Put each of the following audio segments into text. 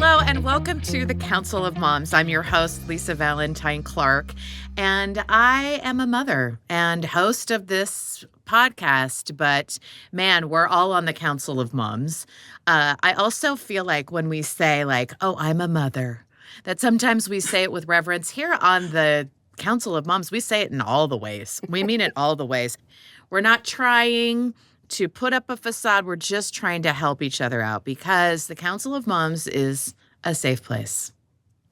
Hello and welcome to the Council of Moms. I'm your host, Lisa Valentine Clark, and I am a mother and host of this podcast, but man, we're all on the Council of Moms. I also feel like when we say like, oh, I'm a mother, that sometimes we say it with reverence. Here on the Council of Moms, we say it in all the ways. We mean it all the ways. We're not trying to put up a facade. We're just trying to help each other out because the Council of Moms is a safe place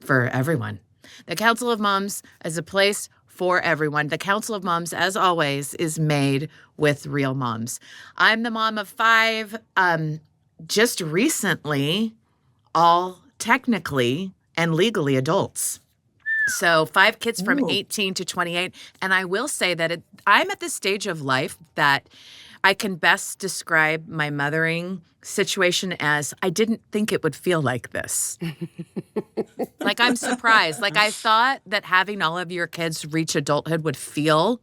for everyone. The Council of Moms is a place for everyone. The Council of Moms, as always, is made with real moms. I'm the mom of 5, just recently, all technically and legally adults. So 5 kids from 18 to 28. And I will say that I'm at this stage of life that I can best describe my mothering situation as I didn't think it would feel like this. Like, I'm surprised. Like, I thought that having all of your kids reach adulthood would feel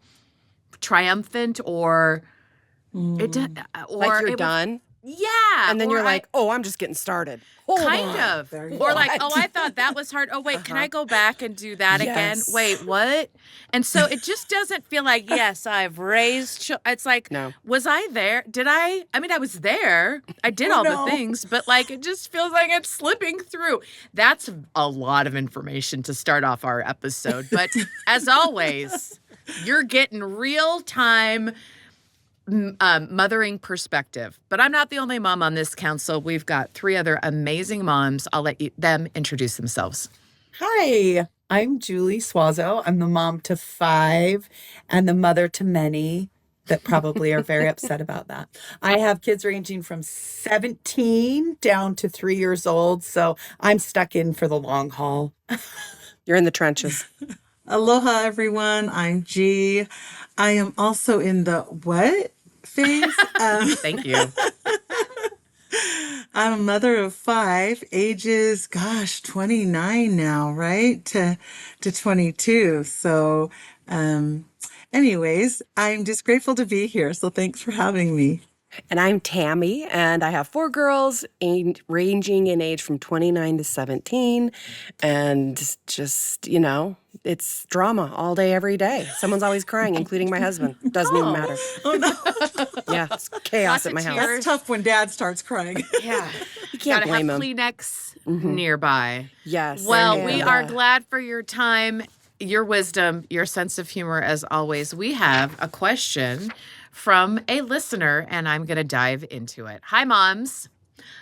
triumphant or like you're done. Yeah. And then you're like, oh, I'm just getting started. Kind of. Or like, oh, I thought that was hard. Oh, wait, can I go back and do that again? Wait, what? And so it just doesn't feel like, yes, I've raised children. It's like, no. Was I there? Did I? I mean, I was there. I did all the things, but like, it just feels like it's slipping through. That's a lot of information to start off our episode. But as always, you're getting real-time mothering perspective. But I'm not the only mom on this council. We've got 3 other amazing moms. I'll let them introduce themselves. Hi, I'm Julie Suazo. I'm the mom to 5 and the mother to many that probably are very upset about that. I have kids ranging from 17 down to 3 years old, so I'm stuck in for the long haul. You're in the trenches. Aloha, everyone. I'm G. I am also in the what phase? Thank you. I'm a mother of 5, ages, 29 now, right? To 22. So, anyways, I'm just grateful to be here. So thanks for having me. And I'm Tammy, and I have 4 girls ranging in age from 29 to 17. And just, it's drama all day, every day. Someone's always crying, including my husband. Doesn't even matter. Oh, no. Yeah, it's chaos at my house. That's tough when Dad starts crying. Yeah. You can't blame him. Gotta have Kleenex nearby. Yes. Well, we are glad for your time, your wisdom, your sense of humor, as always. We have a question from a listener, and I'm going to dive into it. Hi, moms.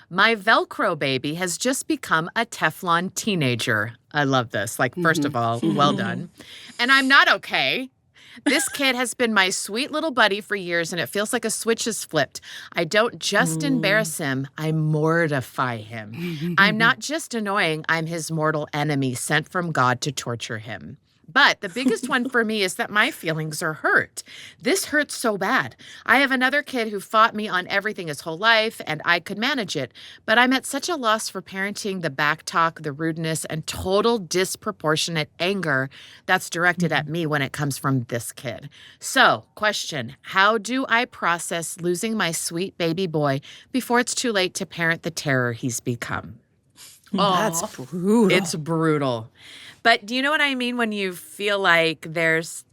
My Velcro baby has just become a Teflon teenager. I love this. Like, first of all, well done. And I'm not okay. This kid has been my sweet little buddy for years, and it feels like a switch is flipped. I don't just embarrass him, I mortify him. I'm not just annoying, I'm his mortal enemy sent from God to torture him. But the biggest one for me is that my feelings are hurt. This hurts so bad. I have another kid who fought me on everything his whole life, and I could manage it. But I'm at such a loss for parenting the backtalk, the rudeness, and total disproportionate anger that's directed at me when it comes from this kid. So, question, how do I process losing my sweet baby boy before it's too late to parent the terror he's become? That's brutal. It's brutal. But do you know what I mean when you feel like there's,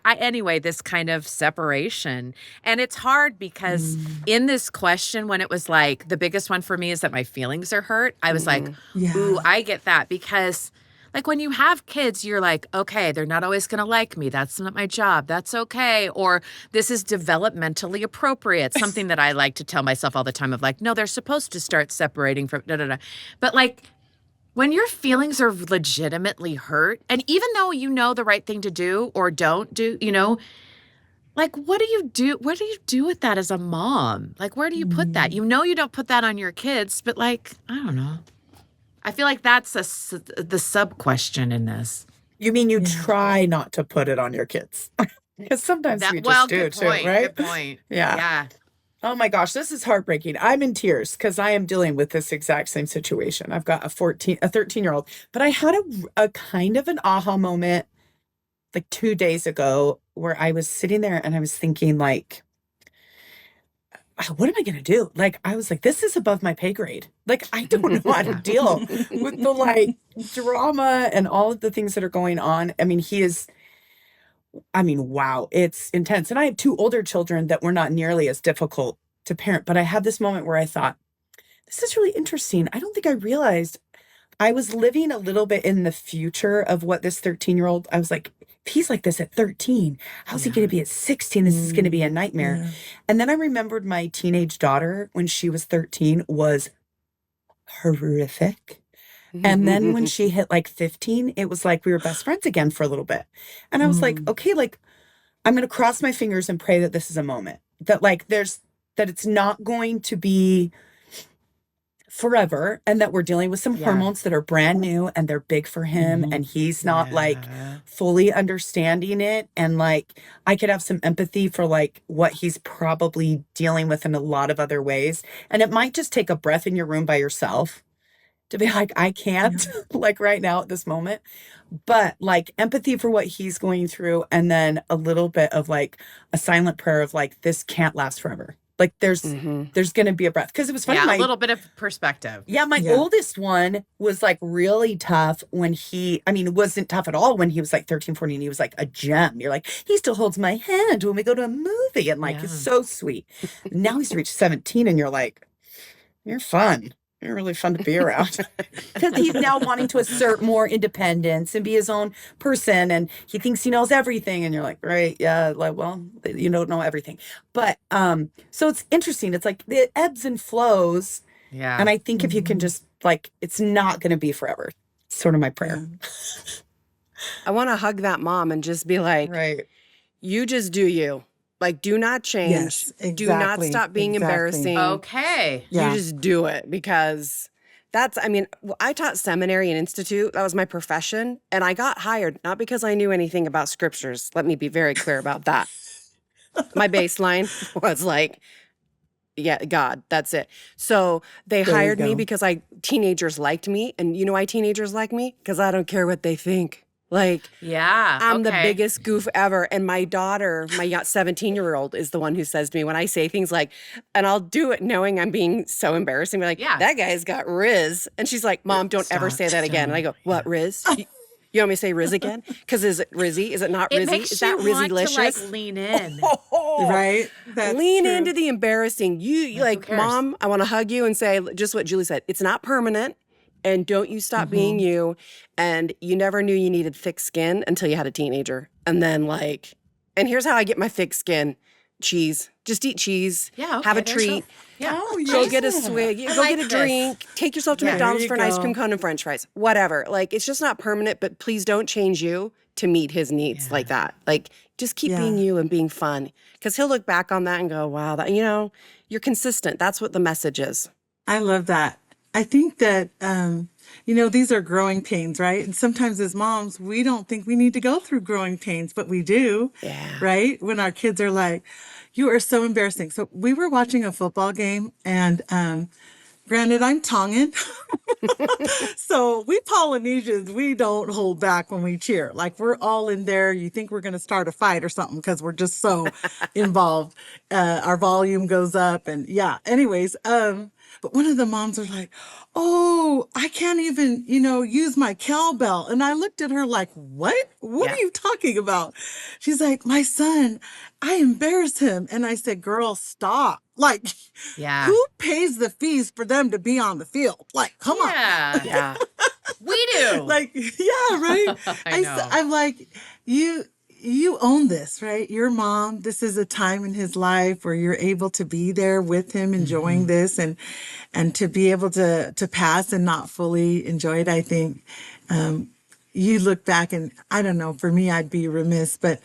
anyway, this kind of separation? And it's hard because in this question, when it was like, the biggest one for me is that my feelings are hurt, I was like, ooh, I get that. Because like when you have kids, you're like, okay, they're not always going to like me. That's not my job. That's okay. Or this is developmentally appropriate. Something that I like to tell myself all the time of like, no, they're supposed to start separating from da-da-da. But like, when your feelings are legitimately hurt, and even though you know the right thing to do or don't do, like, what do you do? What do you do with that as a mom? Like, where do you put that? You know you don't put that on your kids, but like, I don't know. I feel like that's the sub-question in this. You mean you try not to put it on your kids? Because sometimes we just do too, right? Good point. Yeah. Oh my gosh, this is heartbreaking. I'm in tears because I am dealing with this exact same situation. I've got a 13-year-old, but I had a kind of an aha moment like 2 days ago where I was sitting there and I was thinking like, what am I going to do? Like, I was like, this is above my pay grade. Like, I don't know how to deal with the like drama and all of the things that are going on. I mean, wow, it's intense. And I have 2 older children that were not nearly as difficult to parent. But I had this moment where I thought, this is really interesting. I don't think I realized I was living a little bit in the future of what this 13-year-old, I was like, if he's like this at 13, how's he going to be at 16? This is going to be a nightmare. Yeah. And then I remembered my teenage daughter when she was 13 was horrific. And then when she hit like 15, it was like we were best friends again for a little bit. And I was like, okay, like I'm going to cross my fingers and pray that this is a moment, that like that it's not going to be forever, and that we're dealing with some hormones that are brand new and they're big for him, and he's not like fully understanding it. And like I could have some empathy for like what he's probably dealing with in a lot of other ways. And it might just take a breath in your room by yourself to be like, I can't like right now at this moment, but like empathy for what he's going through. And then a little bit of like a silent prayer of like, this can't last forever. Like there's going to be a breath. Cause it was funny. Yeah, a little bit of perspective. Yeah. My oldest one was like really tough when it wasn't tough at all when he was like 13, 14. He was like a gem. You're like, he still holds my hand when we go to a movie. And like, it's so sweet. Now he's reached 17 and you're like, you're fun. You're really fun to be around. Because he's now wanting to assert more independence and be his own person. And he thinks he knows everything. And you're like, right, yeah, like, well, you don't know everything. But so it's interesting. It's like it ebbs and flows. Yeah. And I think if you can just like, it's not going to be forever. It's sort of my prayer. I want to hug that mom and just be like, Right. you just do you. Like, do not change. Yes, Do not exactly, stop being exactly. embarrassing. Okay. Yeah. You just do it because I taught seminary and institute. That was my profession. And I got hired not because I knew anything about scriptures. Let me be very clear about that. My baseline was like, yeah, God, that's it. So they There you hired me go. because teenagers liked me. And you know why teenagers like me? Because I don't care what they think. Like, Yeah. I'm the okay. biggest goof ever. And my daughter, my 17-year-old, is the one who says to me when I say things like, and I'll do it knowing I'm being so embarrassing. We're like, that guy's got Riz. And she's like, Mom, don't ever say that again. And I go, what, Riz? You want me to say Riz again? Because is it Rizzy? Is it not It Rizzy? makes Is you that want to Rizzy-licious? like lean in. Right? That's Lean true. into the embarrassing. You like, cares? Mom, I want to hug you and say just what Julie said. It's not permanent. And don't you stop being you. And you never knew you needed thick skin until you had a teenager. And then and here's how I get my thick skin. Cheese. Just eat cheese. Yeah, okay, have a there you treat. go. Yeah. Oh, Go yeah. get a swig. Go like get a this. drink. Take yourself to Yeah, McDonald's there for you an ice go. cream cone and french fries. Whatever. Like, it's just not permanent, but please don't change you to meet his needs like that. Like, just keep being you and being fun. Because he'll look back on that and go, wow, that, you're consistent. That's what the message is. I love that. I think that, these are growing pains, right? And sometimes as moms, we don't think we need to go through growing pains, but we do, right? When our kids are like, you are so embarrassing. So we were watching a football game and, granted, I'm Tongan. So we Polynesians, we don't hold back when we cheer. Like we're all in there. You think we're going to start a fight or something because we're just so involved. Our volume goes up and anyways, but one of the moms was like, oh, I can't even, use my cowbell. And I looked at her like, what? What are you talking about? She's like, my son, I embarrass him. And I said, girl, stop. Like, who pays the fees for them to be on the field? Like, come on. Yeah. We do. Like, yeah, right? I know. I'm like, you own this, right? Your mom, this is a time in his life where you're able to be there with him, enjoying this and to be able to pass and not fully enjoy it. I think you look back and I don't know, for me, I'd be remiss, but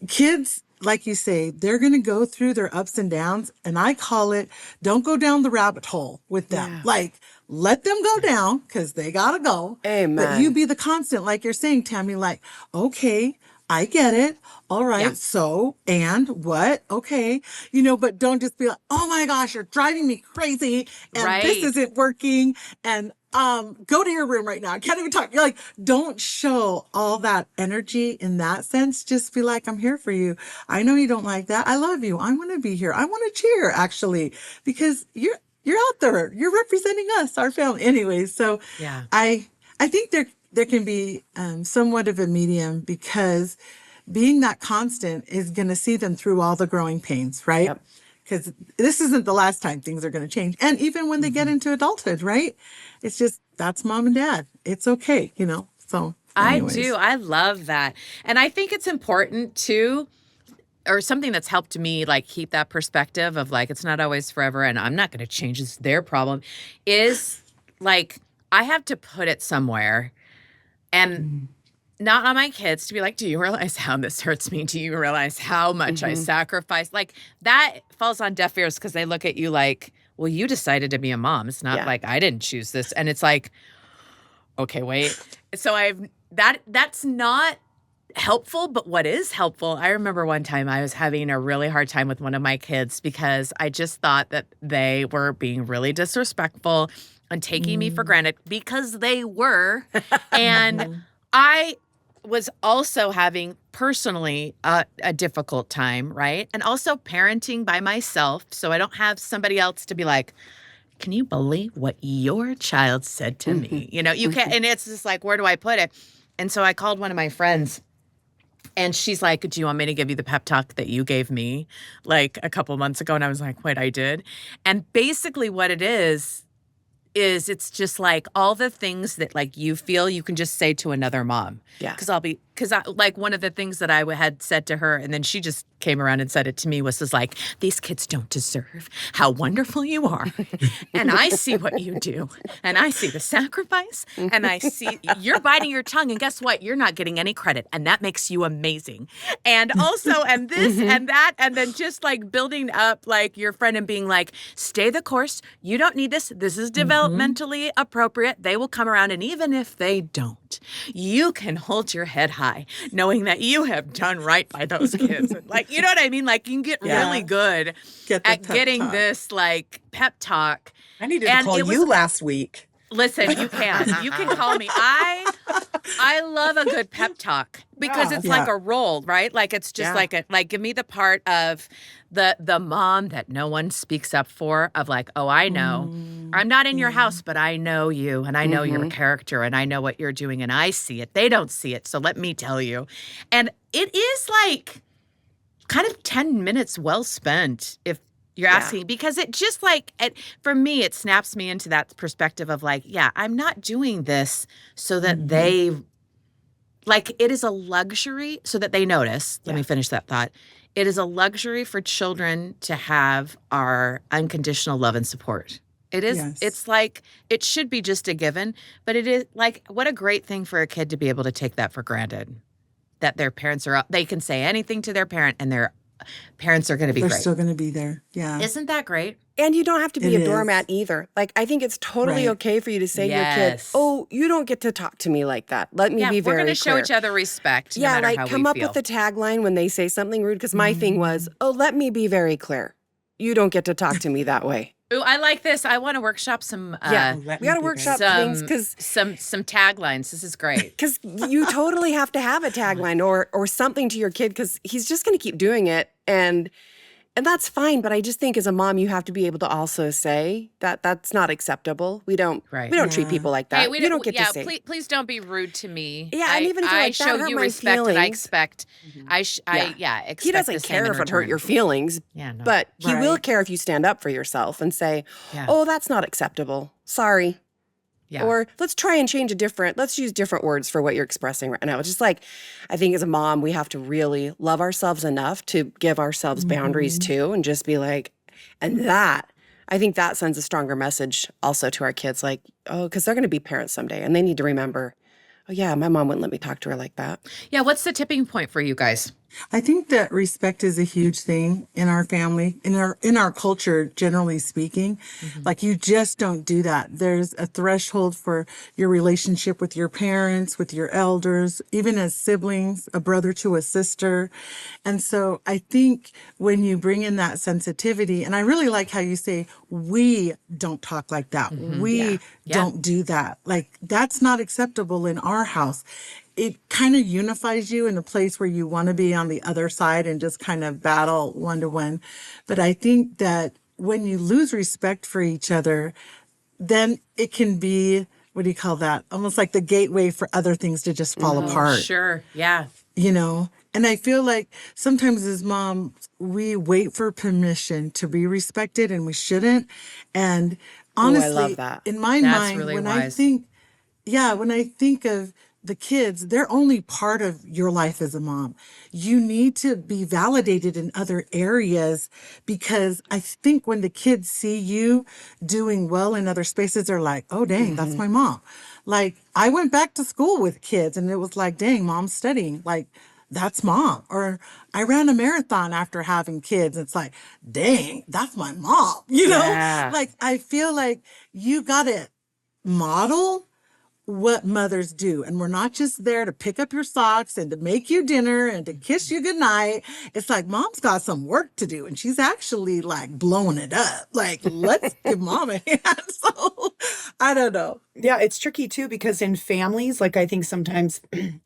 kids, like you say, they're going to go through their ups and downs. And I call it, don't go down the rabbit hole with them. Yeah. Like, let them go down because they got to go. Amen. But you be the constant, like you're saying, Tammy, like, okay, I get it. All right. So, and what? Okay. But don't just be like, oh my gosh, you're driving me crazy. And this isn't working. And go to your room right now. I can't even talk. You're like, don't show all that energy in that sense. Just be like, I'm here for you. I know you don't like that. I love you. I want to be here. I want to cheer actually, because you're out there. You're representing us, our family. Anyways, so Yeah. I think there can be somewhat of a medium, because being that constant is going to see them through all the growing pains, right? Yep. Because this isn't the last time things are going to change. And even when they get into adulthood, right? It's just, that's mom and dad. It's okay, So anyways. I do. I love that. And I think it's important too, or something that's helped me like keep that perspective of like, it's not always forever and I'm not going to change. It's their problem, is like, I have to put it somewhere and not on my kids to be like, do you realize how this hurts me? Do you realize how much I sacrifice? Like that falls on deaf ears because they look at you like, well, you decided to be a mom. It's not like I didn't choose this. And it's like, okay, wait. So that's not helpful, but what is helpful, I remember one time I was having a really hard time with one of my kids because I just thought that they were being really disrespectful and taking me for granted, because they were. And I was also having personally a difficult time, right? And also parenting by myself, so I don't have somebody else to be like, can you believe what your child said to me? You can't, and it's just like, where do I put it? And so I called one of my friends, and she's like, do you want me to give you the pep talk that you gave me like a couple months ago? And I was like, wait, I did. And basically what it is it's just like all the things that like you feel you can just say to another mom. Yeah. Because like one of the things that I had said to her, and then she just came around and said it to me, was like, these kids don't deserve how wonderful you are. And I see what you do. And I see the sacrifice. And I see you're biting your tongue. And guess what? You're not getting any credit. And that makes you amazing. And also, and this and that. And then just like building up like your friend and being like, stay the course. You don't need this. This is developmentally appropriate. They will come around. And even if they don't, you can hold your head high, knowing that you have done right by those kids. Like, you know what I mean? Like, you can get really good at getting this, like, pep talk. I needed to call you last week. Listen, you can. You can call me. I love a good pep talk because it's like a role, right? Like, it's just like give me the part of the mom that no one speaks up for, of like, oh, I know. I'm not in your house, but I know you, and I know your character, and I know what you're doing, and I see it. They don't see it, so let me tell you. And it is like kind of 10 minutes well spent if you're asking, because it just like, for me, it snaps me into that perspective of like, yeah, I'm not doing this so that they, like, it is a luxury so that they notice. Let me finish that thought. It is a luxury for children to have our unconditional love and support. It is, it's like, it should be just a given, but it is like, what a great thing for a kid to be able to take that for granted, that their parents are, they can say anything to their parent and their parents are going to be They're great. still going to be there. Yeah. Isn't that great? And you don't have to be a doormat either. Like, I think it's totally okay for you to say to your kid, oh, you don't get to talk to me like that. Let me be very clear. We're going to show each other respect. Yeah, no matter like how come we up feel. with a tagline when they say something rude. Because my thing was, oh, let me be very clear. You don't get to talk to me that way. Ooh, I like this. I want to workshop some. We got to workshop things because some taglines. This is great. Because you totally have to have a tagline or something to your kid, because he's just going to keep doing it, and that's fine. But I just think as a mom, you have to be able to also say that that's not acceptable. We don't treat people like that. Hey, you don't get to say. Please don't be rude to me. Yeah, and even if you're like, that show hurt you my respect, feelings. and I expect. Expect he doesn't care if it hurt your feelings. Yeah, no. But he will care if you stand up for yourself and say, "Oh, that's not acceptable. Sorry." Yeah. Or let's try and let's use different words for what you're expressing right now. It's just like, I think as a mom, we have to really love ourselves enough to give ourselves boundaries too, and just be like, I think that sends a stronger message also to our kids, like, oh, because they're going to be parents someday, and they need to remember, oh yeah, my mom wouldn't let me talk to her like that. Yeah, what's the tipping point for you guys? I think that respect is a huge thing in our family, in our culture, generally speaking. Like you just don't do that. There's a threshold for your relationship with your parents, with your elders, even as siblings, a brother to a sister. And so I think when you bring in that sensitivity, and I really like how you say, we don't talk like that. We Yeah. don't do that. Like that's not acceptable in our house. It kind of unifies you in a place where you want to be on the other side and just kind of battle one to one. But I think that when you lose respect for each other, then it can be, what do you call that? Almost like the gateway for other things to just fall apart, Sure. Yeah. you know? And I feel like sometimes as moms, we wait for permission to be respected and we shouldn't. And Oh, I love honestly, that. in my That's mind, really when I wise. think when I think of the kids, they're only part of your life as a mom. You need to be validated in other areas because I think when the kids see you doing well in other spaces, they're like, oh, dang, that's my mom. Like, I went back to school with kids and it was like, dang, mom's studying. Like, that's mom. Or I ran a marathon after having kids. It's like, dang, that's my mom. You know, Yeah. like, I feel like you got to model what mothers do. And we're not just there to pick up your socks and to make you dinner and to kiss you goodnight. It's like mom's got some work to do and she's actually like blowing it up. Like, let's give mom a hand. So I don't know. Yeah, it's tricky too because in families, like I think sometimes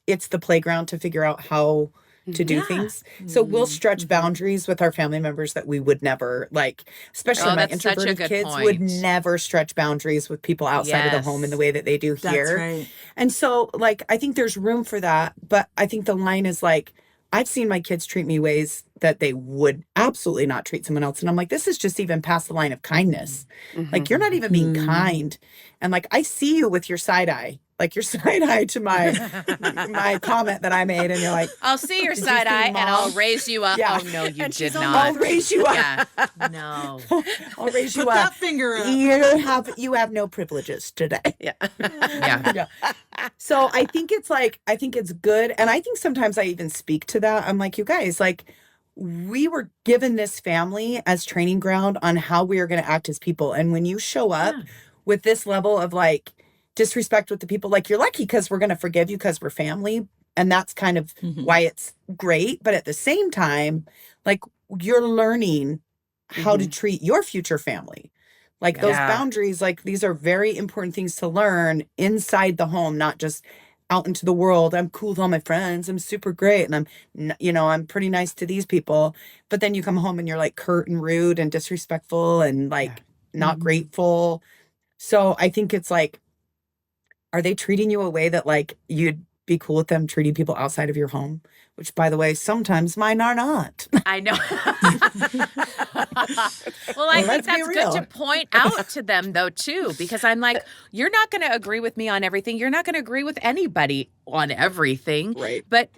it's the playground to figure out how to do Yeah. things. So we'll stretch boundaries with our family members that we would never like, especially Oh, my that's such a introverted good kids would point. never stretch boundaries with people outside of the home in the Yes. way that they do That's here. right. And so like I think there's room for that, but I think the line is like I've seen my kids treat me ways that they would absolutely not treat someone else. And I'm like, this is just even past the line of kindness. Like you're not even being kind. And like I see you with your side eye. Like your side eye to my comment that I made, and you're like, I'll see your "Did you side see eye and I'll Mom?" raise you up. Yeah. Oh, no, you And she's did on- not. I'll raise you up. Yeah. No. I'll raise you Put up. that finger up. You have no privileges today. Yeah. Yeah. Yeah. So I think it's good. And I think sometimes I even speak to that. I'm like, you guys, like we were given this family as training ground on how we are going to act as people. And when you show up with this level of like disrespect with the people, like you're lucky because we're going to forgive you because we're family. And that's kind of why it's great. But at the same time, like you're learning how to treat your future family. Like those Yeah. boundaries, like these are very important things to learn inside the home, not just out into the world. I'm cool with all my friends. I'm super great. And I'm pretty nice to these people. But then you come home and you're like curt and rude and disrespectful and like not grateful. So I think it's like, are they treating you a way that like you'd be cool with them treating people outside of your home? Which, by the way, sometimes mine are not. I know. Well, I think let's be that's good real. to point out to them, though, too, because I'm like, you're not going to agree with me on everything. You're not going to agree with anybody on everything. Right. But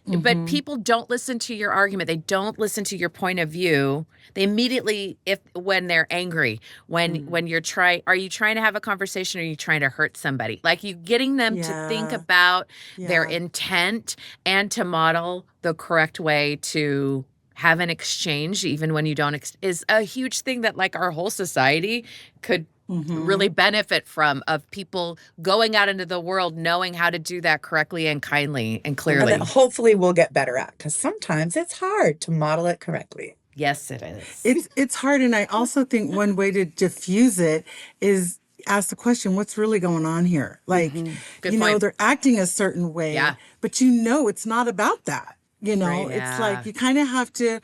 people don't listen to your argument. They don't listen to your point of view. They immediately, when they're angry, when you're are you trying to have a conversation or are you trying to hurt somebody? Like you getting them to think Yeah. about their Yeah. intent and to model the correct way to have an exchange, even when you don't, is a huge thing that like our whole society could really benefit from, of people going out into the world knowing how to do that correctly and kindly and And clearly. that hopefully we'll get better at because sometimes it's hard to model it correctly. Yes, it is. It's hard. And I also think one way to diffuse it is ask the question, what's really going on here? Like, Good you know, point. they're acting a certain way, Yeah. but you know it's not about that. You know, Right. it's Yeah. like you kind of have to.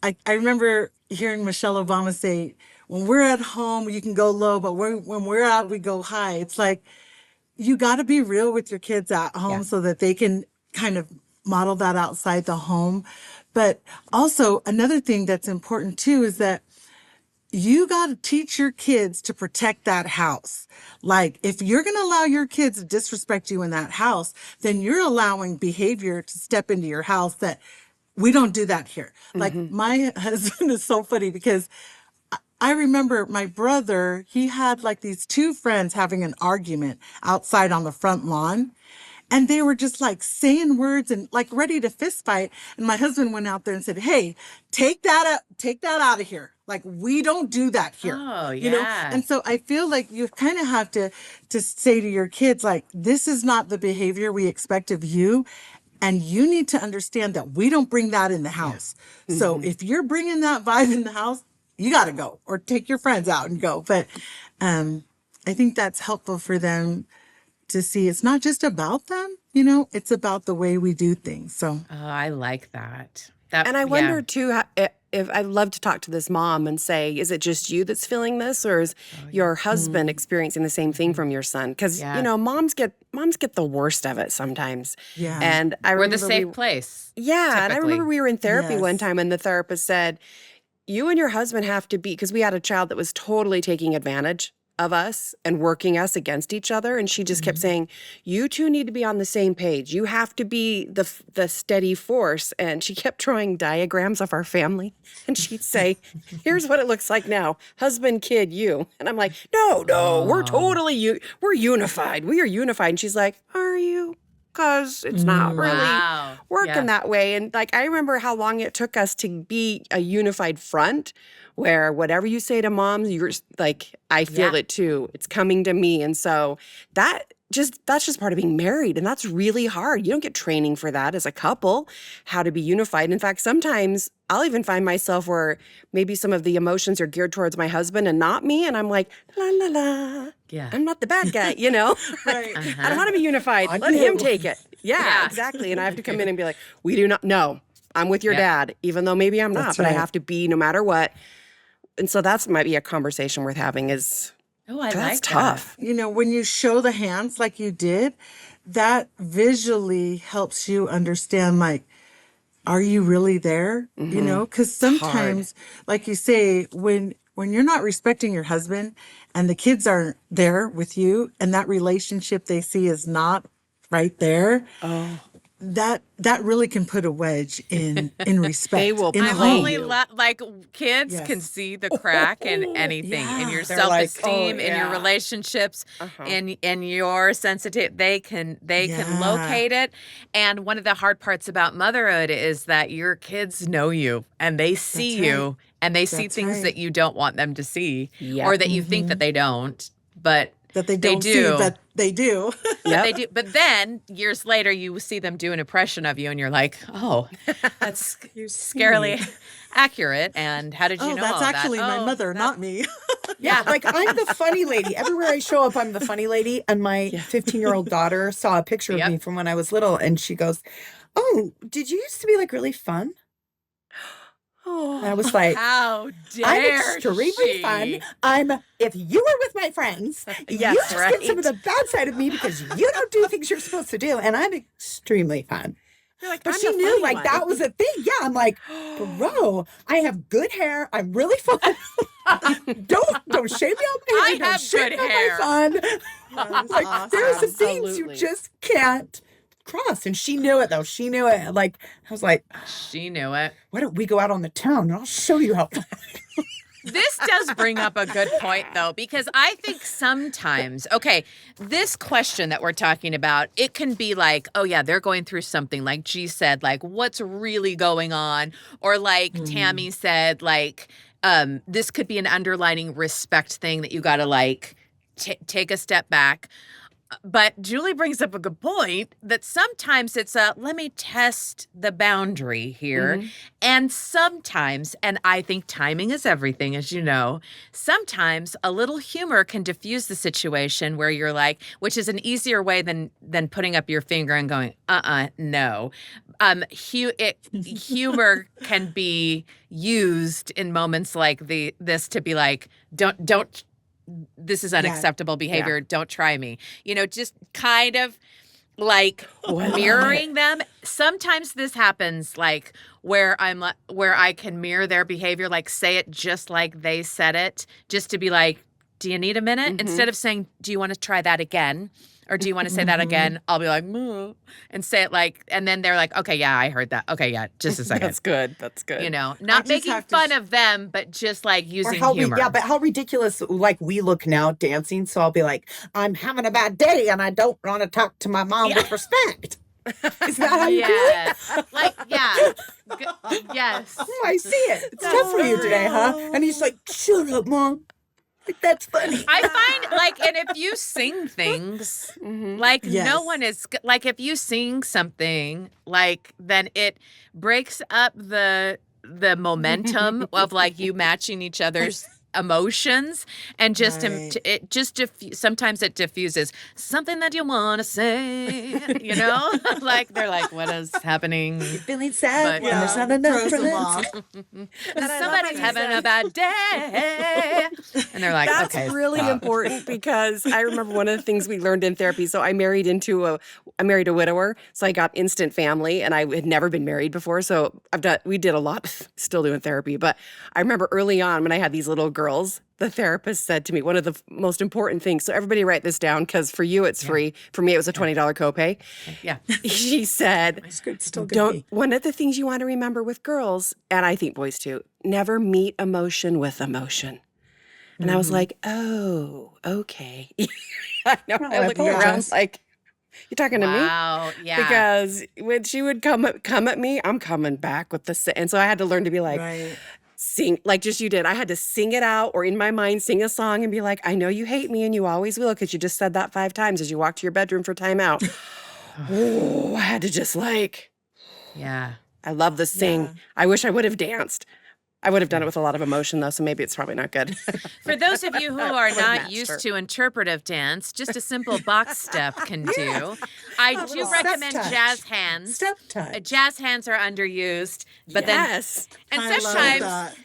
I remember hearing Michelle Obama say, when we're at home, you can go low, but when we're out, we go high. It's like, you got to be real with your kids at home so that they can kind of model that outside the home. But also, another thing that's important too is that you got to teach your kids to protect that house. Like, if you're going to allow your kids to disrespect you in that house, then you're allowing behavior to step into your house that we don't do that here. Like, my husband is so funny because I remember my brother, he had like these two friends having an argument outside on the front lawn. And they were just like saying words and like ready to fist fight. And my husband went out there and said, "Hey, take that out of here. Like, we don't do that here." Oh, You know? yeah. And so I feel like you kind of have to say to your kids, like, this is not the behavior we expect of you. And you need to understand that we don't bring that in the house. So if you're bringing that vibe in the house, you got to go or take your friends out and go. But I think that's helpful for them to see it's not just about them, it's about the way we do things. So Oh, I like that. And I wonder too if I'd love to talk to this mom and say, is it just you that's feeling this, or is your husband experiencing the same thing from your son? Because moms get the worst of it sometimes. Yeah. And I We're remember the safe place. Yeah, and I remember we were in therapy Yes. one time, and the therapist said, "You and your husband have to be," because we had a child that was totally taking advantage of us and working us against each other. And she just kept saying, "You two need to be on the same page. You have to be the steady force." And she kept drawing diagrams of our family. And she'd say, "Here's what it looks like now. Husband, kid, you." And I'm like, no, we're totally, we're unified. We are unified. And she's like, "Are you?" Because it's not really Wow. working that way. And like, I remember how long it took us to be a unified front where whatever you say to moms, you're like, I feel it too. It's coming to me. And so that's just part of being married. And that's really hard. You don't get training for that as a couple, how to be unified. In fact, sometimes I'll even find myself where maybe some of the emotions are geared towards my husband and not me. And I'm like, la, la, la. Yeah. I'm not the bad guy, you know? Right. I don't want to be unified. Let him take it. Yeah, exactly. And I have to come in and be like, we do not, no, I'm with your dad, even though maybe I'm not, That's but I right. have to be no matter what. And so that's might be a conversation worth having is, Oh, I that's like tough. when you show the hands like you did, that visually helps you understand, like, are you really there? Because sometimes, like you say, when you're not respecting your husband and the kids aren't there with you and that relationship they see is not right there, that really can put a wedge in respect. They will in the I'm play home. only you. like kids Yes. can see the crack in anything in your They're like, self-esteem, oh, in your yeah. relationships, in your sensitive. They can Yeah. locate it. And one of the hard parts about motherhood is that your kids know you and they see That's you right. and they see That's things right. that you don't want them to see, Yep. or that you think that they don't, but That they they don't do. see, but they do. But they do. But then years later, you see them do an impression of you, and you're like, "Oh, that's scarily accurate." And how did you Oh, know that's all that? actually my Oh, mother, not me. Yeah, like I'm the funny lady. Everywhere I show up, I'm the funny lady. And my 15-year-old daughter saw a picture of Yep. me from when I was little, and she goes, "Oh, did you used to be like really fun?" And I was like, How dare "I'm extremely she? fun. If you were with my friends, you Yes, just get some right. of the bad side of me because you don't do things you're supposed to do, and I'm extremely fun." You're like, But I'm she the knew funny like one. that was a thing. Yeah, I'm like, bro, I have good hair. I'm really fun. don't shame me on my I hair. Don't have shame good me on hair. my fun. That's Like awesome. there's some things you Absolutely. just can't cross. And she knew it though. She knew it. Like I was like, She knew it. why don't we go out on the town and I'll show you how fun. This does bring up a good point, though, because I think sometimes, okay, this question that we're talking about, it can be like, oh, yeah, they're going through something, like G said, like, what's really going on? Or like Tammy said, like, this could be an underlining respect thing that you got to, like, take a step back. But Julie brings up a good point that sometimes it's let me test the boundary here. And sometimes, and I think timing is everything, as you know, sometimes a little humor can diffuse the situation where you're like, which is an easier way than putting up your finger and going, no. Humor can be used in moments like this to be like, don't this is unacceptable behavior. Don't try me. Just kind of like mirroring them. Sometimes this happens like where I can mirror their behavior, like say it just like they said it, just to be like, do you need a minute? Instead of saying, do you want to try that again? Or do you want to say that again? I'll be like, moo, and say it like, and then they're like, okay, yeah, I heard that. Okay, yeah, just a second. That's good. That's good. You know, not just making have to fun of them, but just like Or using how humor. but how ridiculous like we look now dancing. So I'll be like, I'm having a bad day and I don't want to talk to my mom with respect. Is that how you do it? Like, yeah. Yes. Oh, I see it. It's tough for you today, huh? And he's like, shut up, Mom. Like, that's funny. I find like, and if you sing things, like no Yes. one is like, if you sing something, like then it breaks up the momentum of like you matching each other's emotions, and just Right. it just sometimes it diffuses something that you want to say, you know. Like they're like, what is happening? Feeling sad But- when there's not enough throws them friends. off. Somebody's having a bad day, and they're like, That's okay, really stop. important because I remember one of the things we learned in therapy. So I married a widower, so I got instant family, and I had never been married before. So we did a lot, still doing therapy. But I remember early on when I had these little girls, the therapist said to me, one of the most important things. So everybody write this down because for you it's free. For me it was a $20 copay. Yeah. She said, Still good don't. One of the things you want to remember with girls, and I think boys too, never meet emotion with emotion. And I was like, oh, okay. I know. I look yeah. around like, you talking to me? Wow. Yeah. Because when she would come at me, I'm coming back with and so I had to learn to be like, Right. sing like just you did. I had to sing it out, or in my mind sing a song and be like, I know you hate me and you always will because you just said that 5 times as you walked to your bedroom for timeout. Oh, I had to just like, Yeah. I love the sing. Yeah. I wish I would have danced. I would have done it with a lot of emotion though, so maybe it's probably not good. For those of you who are not master. used to interpretive dance, just a simple box step can do. I do little step recommend touch. jazz hands. Step touch. Jazz hands are underused, but Yes. then I and love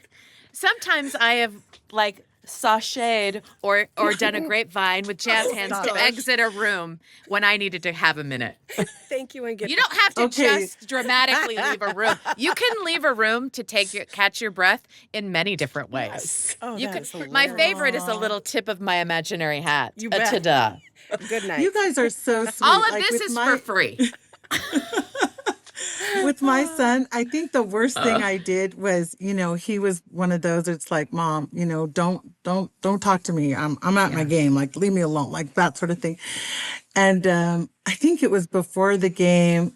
sometimes that. I have like sashayed or done a grapevine with jazz hands to exit a room when I needed to have a minute. Thank you and get You don't have to Okay. just dramatically leave a room. You can leave a room to catch your breath in many different ways. Oh, You that can. is My hilarious. favorite is a little tip of my imaginary hat. You A bet. ta-da. Good night. You guys are so sweet. All of Like, this with is my- for free. With my son, I think the worst thing I did was, he was one of those. It's like, Mom, don't talk to me. I'm at my game. Like, leave me alone. Like that sort of thing. And I think it was before the game,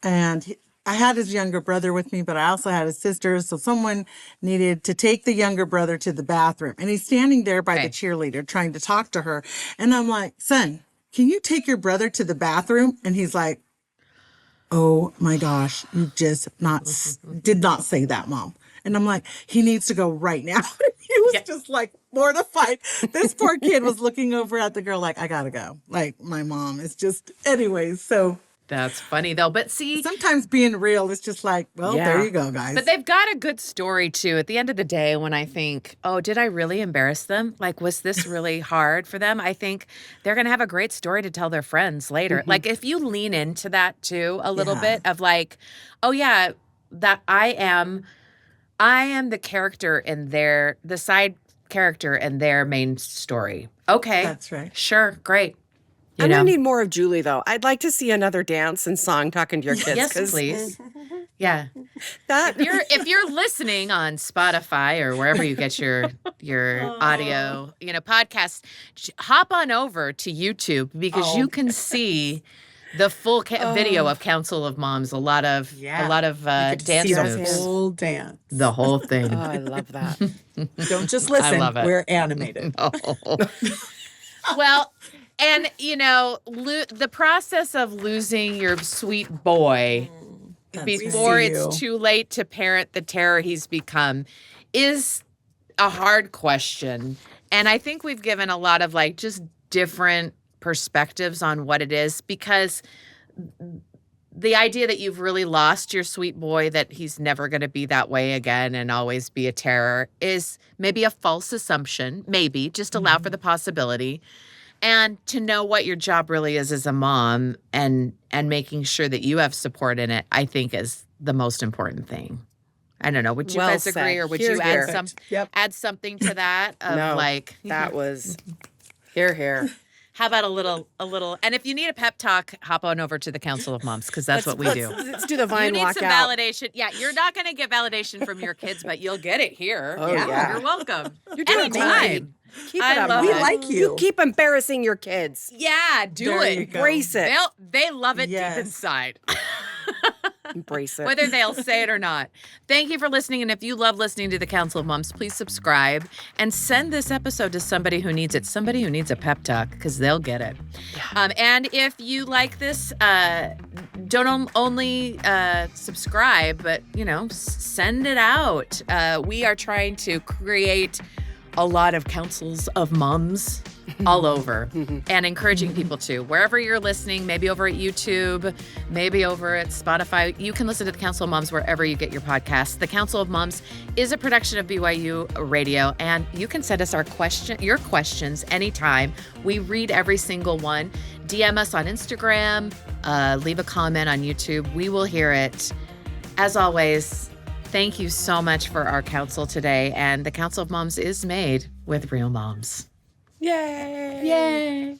and I had his younger brother with me, but I also had his sister. So someone needed to take the younger brother to the bathroom, and he's standing there by the cheerleader trying to talk to her. And I'm like, son, can you take your brother to the bathroom? And he's like, oh my gosh, you just did not say that, Mom. And I'm like, he needs to go right now. He was just like mortified. This poor kid was looking over at the girl like, I gotta go. Like, my mom is just, anyways. So That's funny though. But see, sometimes being real is just like, well, Yeah. there you go, guys. but they've got a good story too. At the end of the day, when I think, oh, did I really embarrass them? Like, was this really hard for them? I think they're going to have a great story to tell their friends later. Like, if you lean into that too a little bit of like, oh yeah, that I am the character in the side character in their main story. Okay. That's right. Sure. Great. You I'm know? gonna need more of Julie though. I'd like to see another dance and song talking to your kids. Yes, 'cause please. Yeah. That If you're listening on Spotify or wherever you get your audio, podcast, hop on over to YouTube because you can see the full video of Council of Moms. A lot of dance See the moves. whole dance. The whole thing. Oh, I love that. Don't just listen. love it. We're animated. Well, and the process of losing your sweet boy before see it's you. too late to parent the terror he's become is a hard question. And I think we've given a lot of like just different perspectives on what it is, because the idea that you've really lost your sweet boy, that he's never going to be that way again and always be a terror, is maybe a false assumption. Maybe just allow for the possibility. And to know what your job really is as a mom and making sure that you have support in it, I think is the most important thing. I don't know. Would you Well guys agree, said. or would Hear, you hear. add Yep. add something to that? Of No, like that was here. How about a little, and if you need a pep talk, hop on over to the Council of Moms, because that's what we do. Let's do the You Vine need walkout. some validation. Yeah, you're not going to get validation from your kids, but you'll get it here. Oh, yeah. You're welcome. You're doing Anytime. great. Keep I it up. love We it. like you. Keep embarrassing your kids. Yeah, do There it. you go. Embrace it. They love it Yes. deep inside. Embrace it. Whether they'll say it or not. Thank you for listening. And if you love listening to the Council of Moms, please subscribe and send this episode to somebody who needs it, somebody who needs a pep talk, because they'll get it. And if you like this, don't only subscribe, but, send it out. We are trying to create a lot of councils of moms all over and encouraging people to. Wherever you're listening, maybe over at YouTube, maybe over at Spotify, you can listen to the Council of Moms wherever you get your podcasts. The Council of Moms is a production of BYU Radio, and you can send us your questions anytime. We read every single one. DM us on Instagram, leave a comment on YouTube. We will hear it. As always, thank you so much for our council today. And the Council of Moms is made with real moms. Yay. Yay.